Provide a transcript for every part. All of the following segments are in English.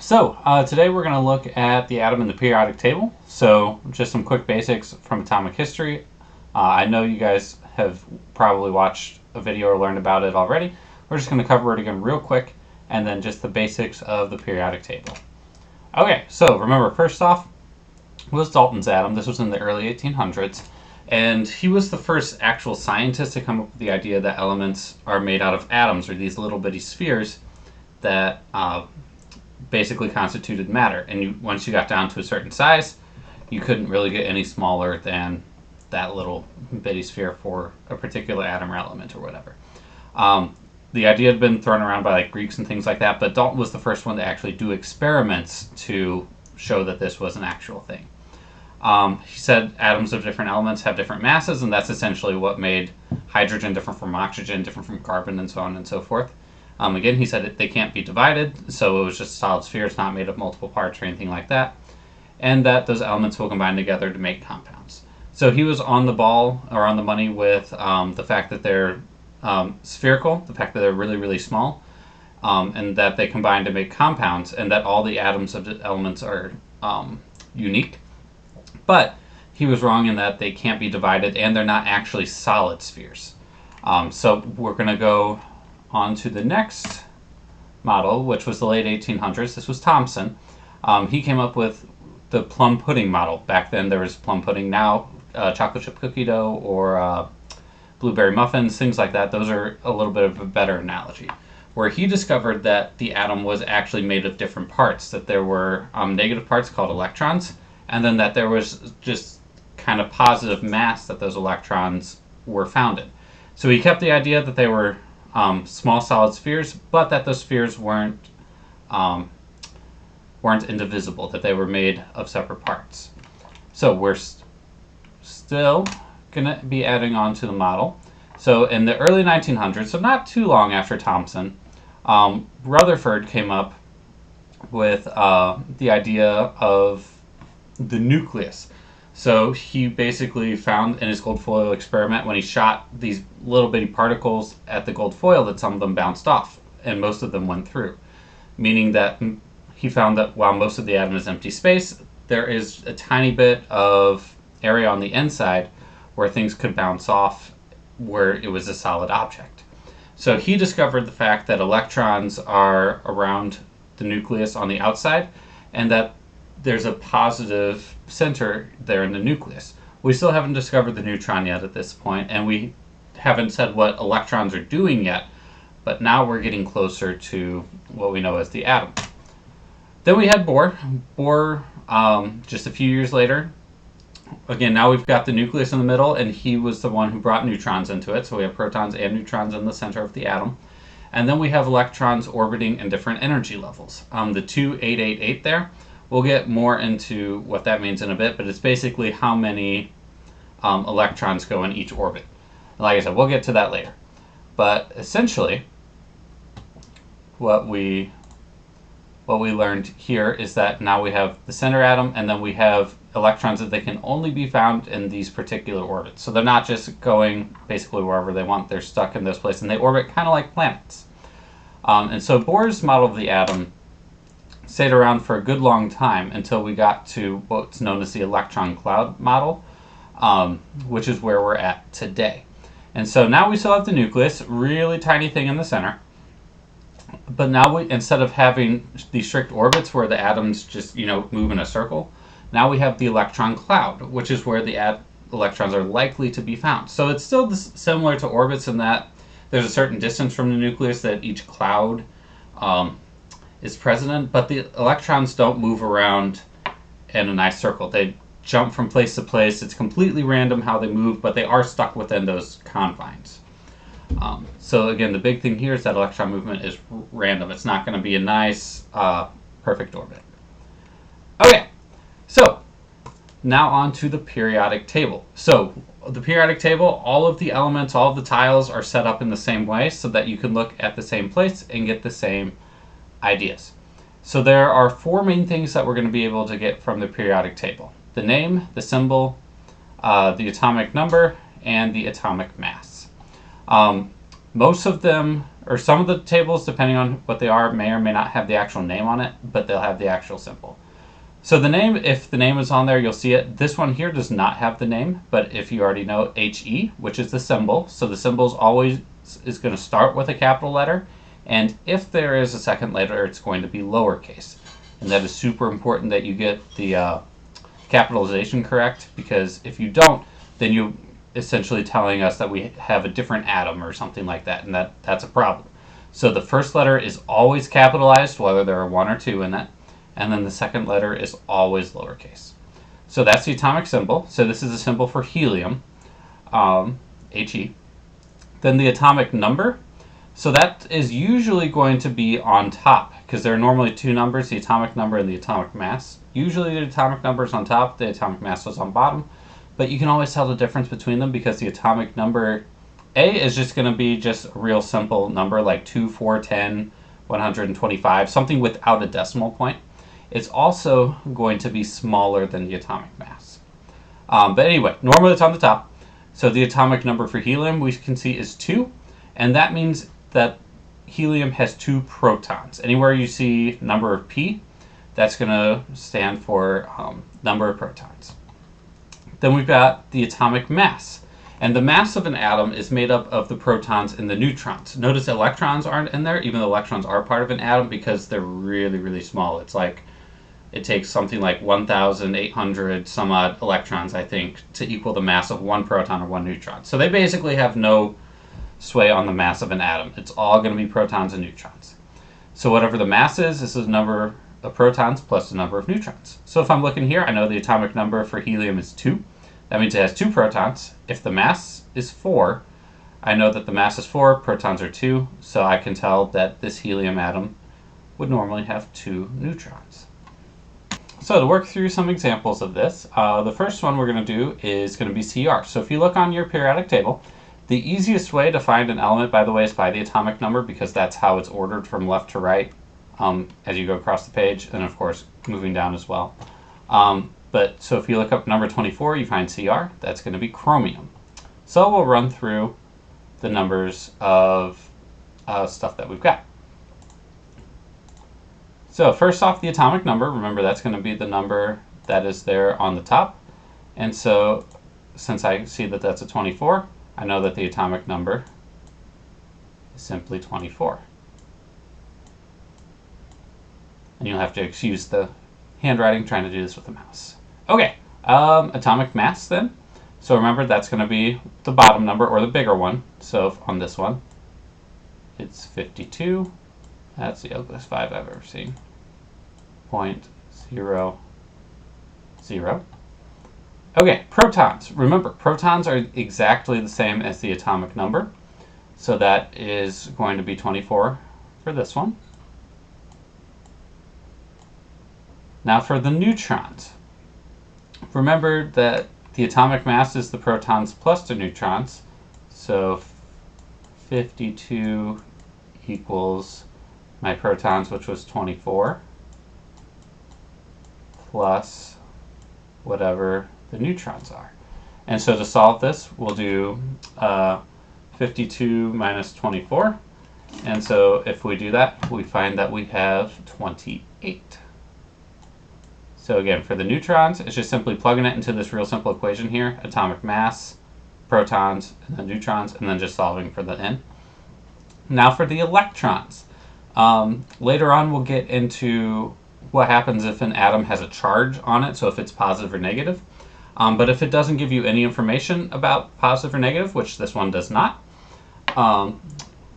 Today we're going to look at the atom in the periodic table. So just some quick basics from atomic history. I know you guys have probably watched a video or learned about it already. We're just going to cover it again real quick, and then just the basics of the periodic table. Okay, so remember, first off was Dalton's atom. This was in the early 1800s, and he was the first actual scientist to come up with the idea that elements are made out of atoms, or these little bitty spheres that basically constituted matter. And once you got down to a certain size, you couldn't really get any smaller than that little bitty sphere for a particular atom or element or whatever. The idea had been thrown around by like Greeks and things like that, but Dalton was the first one to actually do experiments to show that this was an actual thing. He said atoms of different elements have different masses, and that's essentially what made hydrogen different from oxygen, different from carbon, and so on and so forth. Again, he said they can't be divided, so it was just a solid sphere. It's not made of multiple parts or anything like that. And that those elements will combine together to make compounds. So he was on the ball, or on the money, with the fact that they're spherical, the fact that they're really, really small, and that they combine to make compounds, and that all the atoms of the elements are unique. But he was wrong in that they can't be divided, and they're not actually solid spheres. So we're going to go on to the next model, which was the late 1800s. This was Thomson. He came up with the plum pudding model. Back then there was plum pudding. Now chocolate chip cookie dough or blueberry muffins, things like that. Those are a little bit of a better analogy. Where he discovered that the atom was actually made of different parts, that there were negative parts called electrons, and then that there was just kind of positive mass that those electrons were found in. So he kept the idea that they were small solid spheres, but that those spheres weren't indivisible, that they were made of separate parts. So we're still going to be adding on to the model. So in the early 1900s, so not too long after Thomson, Rutherford came up with the idea of the nucleus. So he basically found in his gold foil experiment, when he shot these little bitty particles at the gold foil, that some of them bounced off and most of them went through. Meaning that he found that while most of the atom is empty space, there is a tiny bit of area on the inside where things could bounce off where it was a solid object. So he discovered the fact that electrons are around the nucleus on the outside, and that there's a positive center there in the nucleus. We still haven't discovered the neutron yet at this point, and we haven't said what electrons are doing yet, but now we're getting closer to what we know as the atom. Then we had Bohr. Bohr, just a few years later, again, now we've got the nucleus in the middle, and he was the one who brought neutrons into it, so we have protons and neutrons in the center of the atom. And then we have electrons orbiting in different energy levels. The 2888 there, we'll get more into what that means in a bit, but it's basically how many electrons go in each orbit. Like I said, we'll get to that later. But essentially, what we learned here is that now we have the center atom, and then we have electrons that they can only be found in these particular orbits. So they're not just going basically wherever they want, they're stuck in those places, and they orbit kind of like planets. And so Bohr's model of the atom stayed around for a good long time until we got to what's known as the electron cloud model, which is where we're at today. And so now we still have the nucleus, really tiny thing in the center, but now instead of having these strict orbits where the atoms just move in a circle, now we have the electron cloud, which is where the electrons are likely to be found. So it's still similar to orbits in that there's a certain distance from the nucleus that each cloud is present in, but the electrons don't move around in a nice circle. They jump from place to place. It's completely random how they move, but they are stuck within those confines. So again, the big thing here is that electron movement is random. It's not going to be a nice, perfect orbit. Okay, so now on to the periodic table. So the periodic table, all of the elements, all of the tiles are set up in the same way so that you can look at the same place and get the same ideas. So there are four main things that we're going to be able to get from the periodic table: the name, the symbol, the atomic number, and the atomic mass. Most of them or some of the tables, depending on what they are, may or may not have the actual name on it, but they'll have the actual symbol. So the name, if the name is on there, you'll see it. This one here does not have the name, but if you already know HE, which is the symbol, so the symbol is going to start with a capital letter, and if there is a second letter, it's going to be lowercase. And that is super important that you get the capitalization correct, because if you don't, then you're essentially telling us that we have a different atom or something like that, and that's a problem. So the first letter is always capitalized, whether there are one or two in it, and then the second letter is always lowercase. So that's the atomic symbol. So this is a symbol for helium, He. Then the atomic number. So that is usually going to be on top, because there are normally two numbers, the atomic number and the atomic mass. Usually the atomic number is on top, the atomic mass is on bottom, but you can always tell the difference between them because the atomic number A is just going to be just a real simple number like 2, 4, 10, 125, something without a decimal point. It's also going to be smaller than the atomic mass. But anyway, normally it's on the top. So the atomic number for helium we can see is 2, and that means that helium has 2 protons. Anywhere you see number of P, that's going to stand for number of protons. Then we've got the atomic mass. And the mass of an atom is made up of the protons and the neutrons. Notice electrons aren't in there, even though electrons are part of an atom, because they're really, really small. It's like, it takes something like 1,800 some odd electrons, I think, to equal the mass of one proton or one neutron. So they basically have no sway on the mass of an atom. It's all going to be protons and neutrons. So whatever the mass is, this is the number of protons plus the number of neutrons. So if I'm looking here, I know the atomic number for helium is 2. That means it has 2 protons. If the mass is 4, I know that the mass is 4, protons are 2, so I can tell that this helium atom would normally have 2 neutrons. So to work through some examples of this, the first one we're going to do is going to be CR. So if you look on your periodic table, the easiest way to find an element, by the way, is by the atomic number, because that's how it's ordered from left to right as you go across the page, and of course moving down as well. So if you look up number 24, you find Cr. That's going to be chromium. So we'll run through the numbers of stuff that we've got. So first off, the atomic number. Remember, that's going to be the number that is there on the top. And so since I see that that's a 24, I know that the atomic number is simply 24. And you'll have to excuse the handwriting trying to do this with the mouse. Okay, atomic mass then. So remember, that's going to be the bottom number, or the bigger one. So on this one, it's 52. That's the ugliest 5 I've ever seen. 0.00. Okay, protons. Remember, protons are exactly the same as the atomic number. So that is going to be 24 for this one. Now for the neutrons. Remember that the atomic mass is the protons plus the neutrons. So 52 equals my protons, which was 24, plus whatever the neutrons are. And so to solve this, we'll do 52 minus 24. And so if we do that, we find that we have 28. So again, for the neutrons, it's just simply plugging it into this real simple equation here, atomic mass, protons, and then neutrons, and then just solving for the n. Now for the electrons. Later on, we'll get into what happens if an atom has a charge on it, so if it's positive or negative. But if it doesn't give you any information about positive or negative, which this one does not,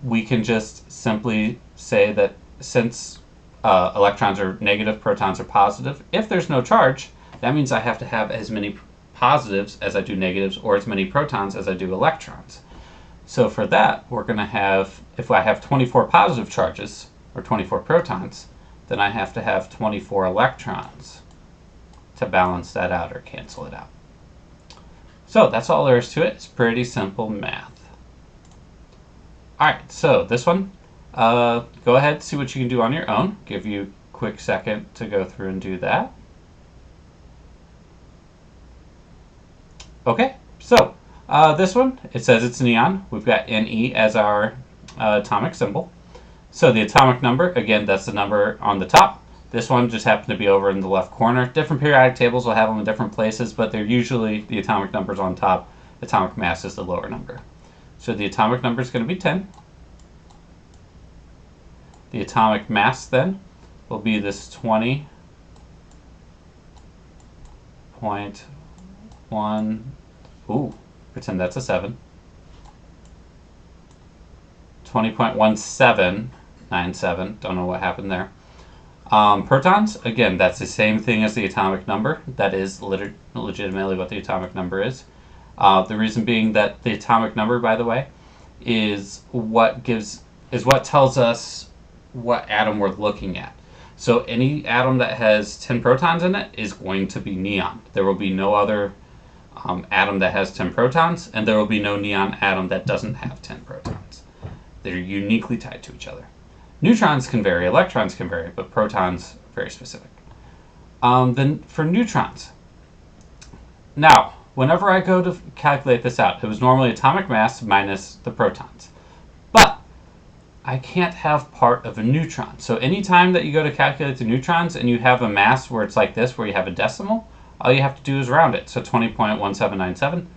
we can just simply say that since electrons are negative, protons are positive, if there's no charge, that means I have to have as many positives as I do negatives, or as many protons as I do electrons. So for that, we're going to have, if I have 24 positive charges, or 24 protons, then I have to have 24 electrons to balance that out or cancel it out. So that's all there is to it. It's pretty simple math. Alright, so this one, go ahead, see what you can do on your own. Give you a quick second to go through and do that. Okay, so this one, it says it's neon. We've got Ne as our atomic symbol. So the atomic number, again, that's the number on the top. This one just happened to be over in the left corner. Different periodic tables will have them in different places, but they're usually the atomic numbers on top. Atomic mass is the lower number. So the atomic number is going to be 10. The atomic mass then will be this 20.1. Ooh, pretend that's a 7. 20.1797. Don't know what happened there. Protons, again, that's the same thing as the atomic number. That is legitimately what the atomic number is. The reason being that the atomic number, by the way, is what tells us what atom we're looking at. So any atom that has 10 protons in it is going to be neon. There will be no other atom that has 10 protons, and there will be no neon atom that doesn't have 10 protons. They're uniquely tied to each other. Neutrons can vary, electrons can vary, but protons are very specific. Then for neutrons, now, whenever I go to calculate this out, it was normally atomic mass minus the protons. But I can't have part of a neutron. So anytime that you go to calculate the neutrons and you have a mass where it's like this, where you have a decimal, all you have to do is round it. So 20.1797.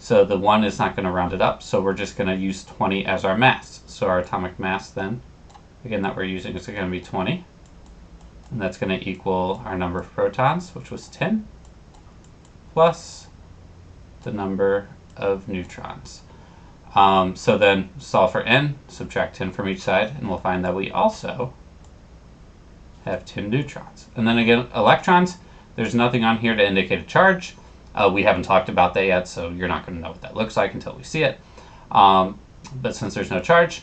So the 1 is not going to round it up, so we're just going to use 20 as our mass. So our atomic mass then, again, that we're using is going to be 20. And that's going to equal our number of protons, which was 10, plus the number of neutrons. So then solve for n, subtract 10 from each side, and we'll find that we also have 10 neutrons. And then again, electrons, there's nothing on here to indicate a charge. We haven't talked about that yet, so you're not going to know what that looks like until we see it. But since there's no charge,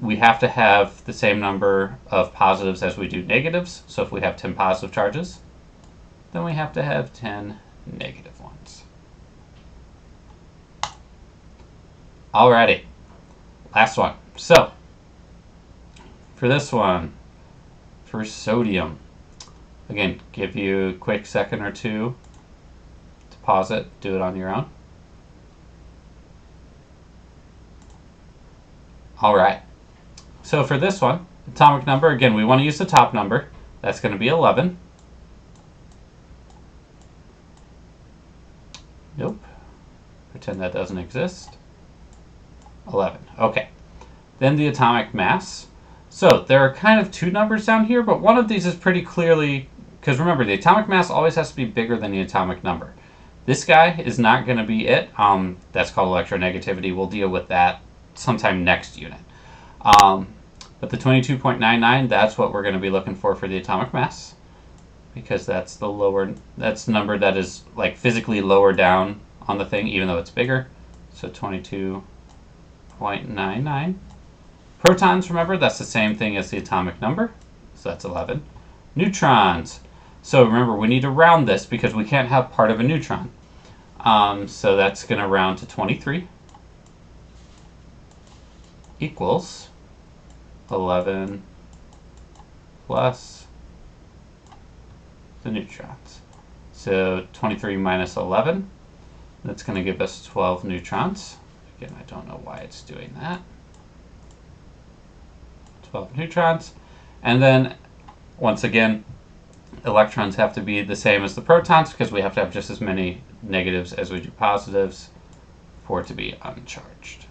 we have to have the same number of positives as we do negatives. So if we have 10 positive charges, then we have to have 10 negative ones. Alrighty, last one. So for this one, for sodium, again, give you a quick second or two to pause it, do it on your own. Alright, so for this one, atomic number, again, we want to use the top number. That's going to be 11. Nope. Pretend that doesn't exist. 11. Okay. Then the atomic mass. So there are kind of two numbers down here, but one of these is pretty clearly, because remember, the atomic mass always has to be bigger than the atomic number. This guy is not going to be it. That's called electronegativity. We'll deal with that sometime next unit. But the 22.99, that's what we're going to be looking for the atomic mass, because that's the number that is like physically lower down on the thing, even though it's bigger. So 22.99. Protons, remember, that's the same thing as the atomic number, so that's 11. Neutrons. So remember, we need to round this because we can't have part of a neutron. So that's going to round to 23 equals 11 plus the neutrons. So 23 minus 11, that's going to give us 12 neutrons. Again, I don't know why it's doing that. 12 neutrons. And then, once again, electrons have to be the same as the protons because we have to have just as many negatives as we do positives for it to be uncharged.